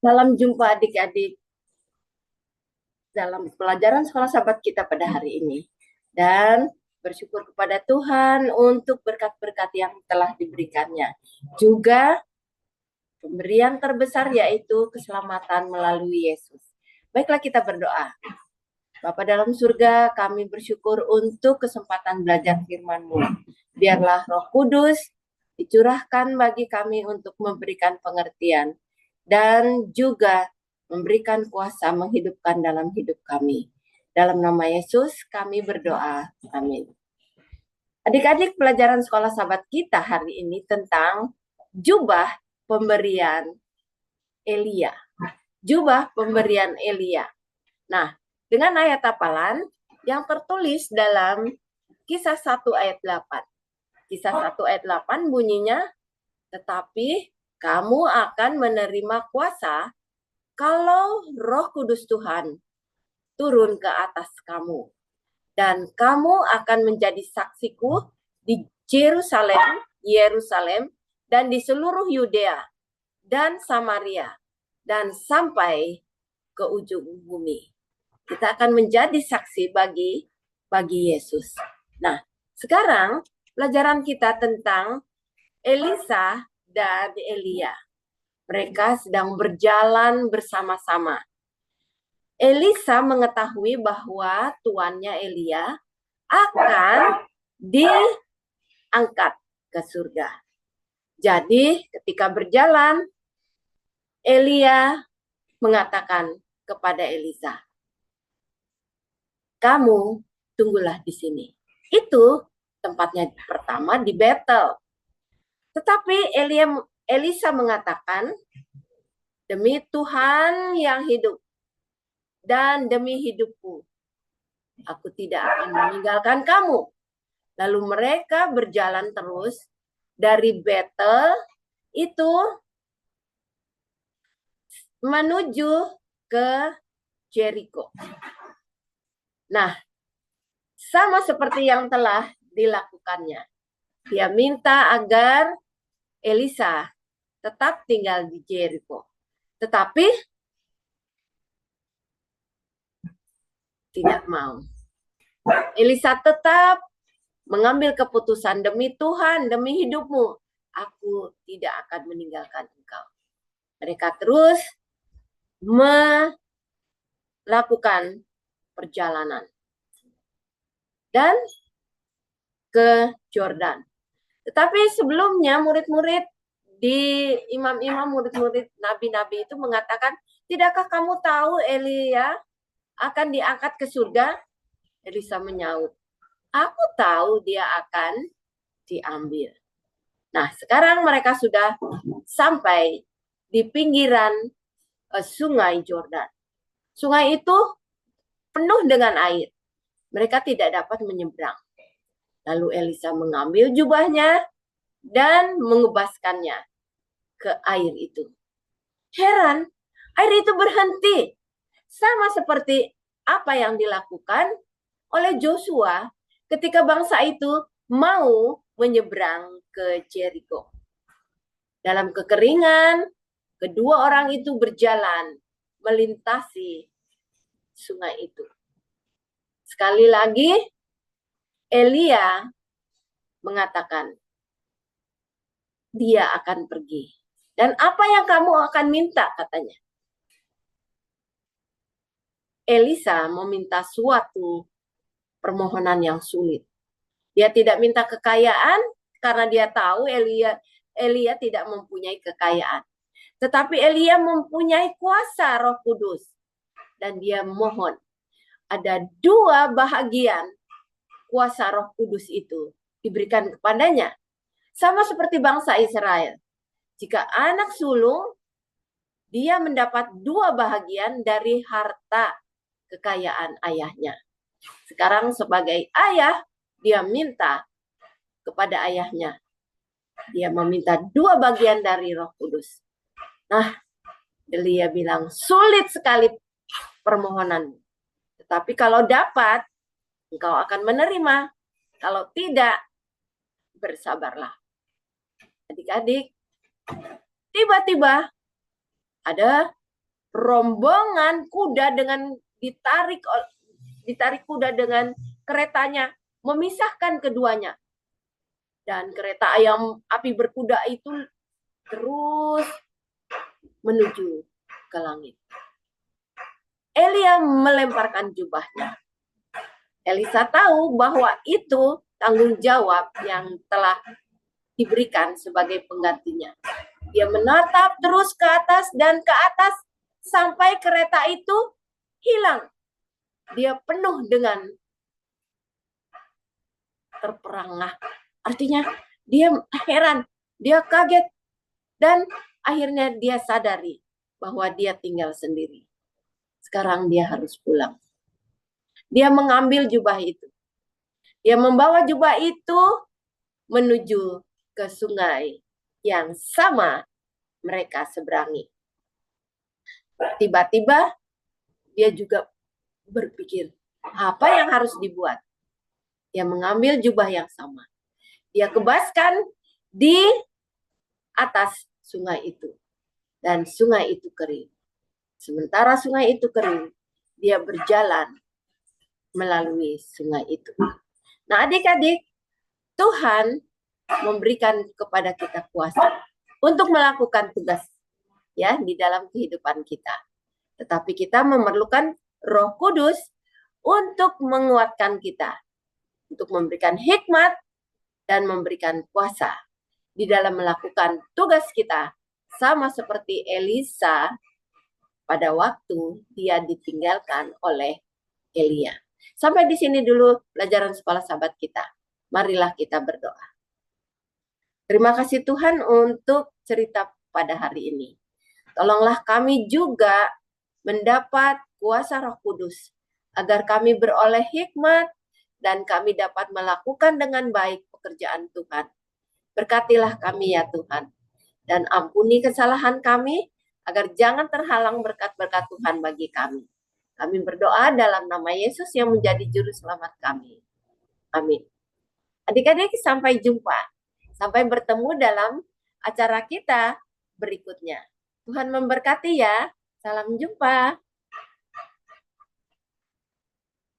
Salam jumpa adik-adik dalam pelajaran sekolah sahabat kita pada hari ini. Dan bersyukur kepada Tuhan untuk berkat-berkat yang telah diberikannya. Juga pemberian terbesar yaitu keselamatan melalui Yesus. Baiklah kita berdoa. Bapa dalam surga, kami bersyukur untuk kesempatan belajar firman-Mu. Biarlah Roh Kudus dicurahkan bagi kami untuk memberikan pengertian dan juga memberikan kuasa menghidupkan dalam hidup kami. Dalam nama Yesus kami berdoa. Amin. Adik-adik, pelajaran sekolah sahabat kita hari ini tentang jubah pemberian Elia. Jubah pemberian Elia. Nah, dengan ayat hafalan yang tertulis dalam Kisah 1 ayat 8. Kisah 1 ayat 8 bunyinya, tetapi kamu akan menerima kuasa kalau Roh Kudus Tuhan turun ke atas kamu. Dan kamu akan menjadi saksiku di Yerusalem, dan di seluruh Yudea dan Samaria, dan sampai ke ujung bumi. Kita akan menjadi saksi bagi Yesus. Nah, sekarang pelajaran kita tentang Elisa dan Elia. Mereka sedang berjalan bersama-sama. Elisa mengetahui bahwa tuannya Elia akan diangkat ke surga. Jadi ketika berjalan, Elia mengatakan kepada Elisa, kamu tunggulah di sini. Itu tempatnya pertama di Betel. Tetapi Elisa mengatakan, demi Tuhan yang hidup dan demi hidupku, aku tidak akan meninggalkan kamu. Lalu mereka berjalan terus dari Betel itu menuju ke Jericho. Nah, sama seperti yang telah dilakukannya. Dia minta agar Elisa tetap tinggal di Jericho. Tetapi tidak mau. Elisa tetap mengambil keputusan, demi Tuhan, demi hidupmu, aku tidak akan meninggalkan engkau. Mereka terus melakukan perjalanan dan ke Jordan. Tetapi sebelumnya murid-murid murid-murid nabi-nabi itu mengatakan, tidakkah kamu tahu Elia akan diangkat ke surga? Elisa menyaut, aku tahu dia akan diambil. Nah, sekarang mereka sudah sampai di pinggiran sungai Jordan. Sungai itu penuh dengan air. Mereka tidak dapat menyeberang. Lalu Elisa mengambil jubahnya dan mengubaskannya ke air itu. Heran, air itu berhenti. Sama seperti apa yang dilakukan oleh Joshua ketika bangsa itu mau menyeberang ke Jericho. Dalam kekeringan, kedua orang itu berjalan melintasi sungai itu. Sekali lagi, Elia mengatakan, dia akan pergi. Dan apa yang kamu akan minta, katanya. Elisa meminta suatu permohonan yang sulit. Dia tidak minta kekayaan karena dia tahu Elia tidak mempunyai kekayaan. Tetapi Elia mempunyai kuasa Roh Kudus. Dan dia mohon ada dua bahagian kuasa Roh Kudus itu diberikan kepadanya. Sama seperti bangsa Israel. Jika anak sulung, dia mendapat dua bahagian dari harta kekayaan ayahnya. Sekarang sebagai ayah, dia minta kepada ayahnya. Dia meminta dua bagian dari Roh Kudus. Nah, Elia bilang, sulit sekali permohonan. Tetapi kalau dapat, engkau akan menerima. Kalau tidak, bersabarlah. Adik-adik, tiba-tiba ada rombongan kuda dengan ditarik kuda dengan keretanya, memisahkan keduanya. Dan kereta ayam api berkuda itu terus menuju ke langit. Elia melemparkan jubahnya. Elisa tahu bahwa itu tanggung jawab yang telah diberikan sebagai penggantinya. Dia menatap terus ke atas dan ke atas sampai kereta itu hilang. Dia penuh dengan terperangah. Artinya dia heran, dia kaget, dan akhirnya dia sadari bahwa dia tinggal sendiri. Sekarang dia harus pulang. Dia mengambil jubah itu. Dia membawa jubah itu menuju ke sungai yang sama mereka seberangi. Tiba-tiba dia juga berpikir, apa yang harus dibuat? Dia mengambil jubah yang sama. Dia kebaskan di atas sungai itu. Dan sungai itu kering. Sementara sungai itu kering, dia berjalan melalui sungai itu. Nah, adik-adik, Tuhan memberikan kepada kita kuasa untuk melakukan tugas ya di dalam kehidupan kita. Tetapi kita memerlukan Roh Kudus untuk menguatkan kita, untuk memberikan hikmat dan memberikan kuasa di dalam melakukan tugas kita, sama seperti Elisa pada waktu dia ditinggalkan oleh Elia. Sampai di sini dulu pelajaran sekolah sahabat kita. Marilah kita berdoa. Terima kasih Tuhan untuk cerita pada hari ini. Tolonglah kami juga mendapat kuasa Roh Kudus, agar kami beroleh hikmat dan kami dapat melakukan dengan baik pekerjaan Tuhan. Berkatilah kami ya Tuhan, dan ampuni kesalahan kami, agar jangan terhalang berkat-berkat Tuhan bagi kami. Kami berdoa dalam nama Yesus yang menjadi juru selamat kami. Amin. Adik-adik, sampai jumpa. Sampai bertemu dalam acara kita berikutnya. Tuhan memberkati ya. Salam jumpa.